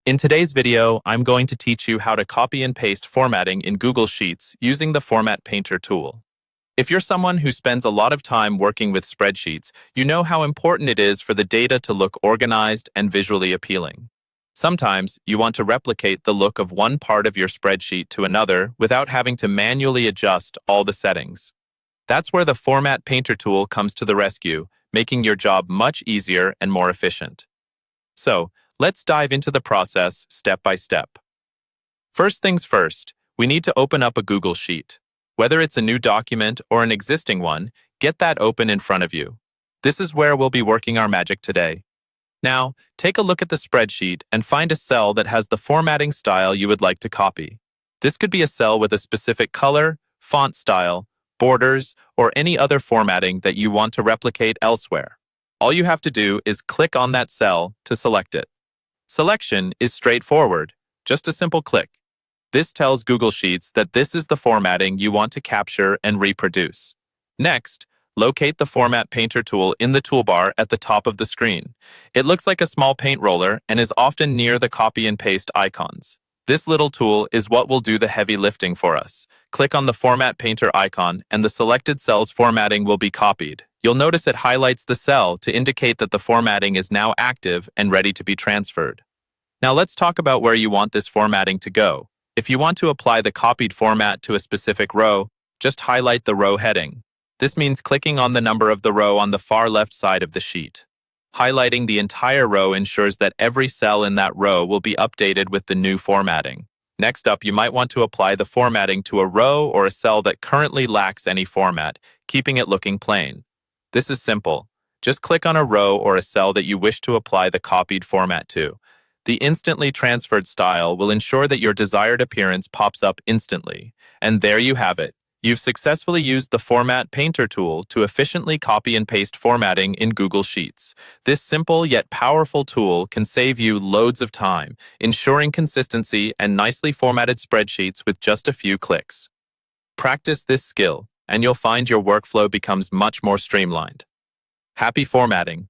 In today's video, I'm going to teach you how to copy and paste formatting in Google Sheets using the Format Painter tool. If you're someone who spends a lot of time working with spreadsheets, you know how important it is for the data to look organized and visually appealing. Sometimes you want to replicate the look of one part of your spreadsheet to another without having to manually adjust all the settings. That's where the Format Painter tool comes to the rescue, making your job much easier and more efficient. So, let's dive into the process step by step. First things first, we need to open up a Google Sheet. Whether it's a new document or an existing one, get that open in front of you. This is where we'll be working our magic today. Now, take a look at the spreadsheet and find a cell that has the formatting style you would like to copy. This could be a cell with a specific color, font style, borders, or any other formatting that you want to replicate elsewhere. All you have to do is click on that cell to select it. Selection is straightforward, just a simple click. This tells Google Sheets that this is the formatting you want to capture and reproduce. Next, locate the Format Painter tool in the toolbar at the top of the screen. It looks like a small paint roller and is often near the copy and paste icons. This little tool is what will do the heavy lifting for us. Click on the Format Painter icon and the selected cell's formatting will be copied. You'll notice it highlights the cell to indicate that the formatting is now active and ready to be transferred. Now let's talk about where you want this formatting to go. If you want to apply the copied format to a specific row, just highlight the row heading. This means clicking on the number of the row on the far left side of the sheet. Highlighting the entire row ensures that every cell in that row will be updated with the new formatting. Next up, you might want to apply the formatting to a row or a cell that currently lacks any format, keeping it looking plain. This is simple. Just click on a row or a cell that you wish to apply the copied format to. The instantly transferred style will ensure that your desired appearance pops up instantly. And there you have it. You've successfully used the Format Painter tool to efficiently copy and paste formatting in Google Sheets. This simple yet powerful tool can save you loads of time, ensuring consistency and nicely formatted spreadsheets with just a few clicks. Practice this skill, and you'll find your workflow becomes much more streamlined. Happy formatting!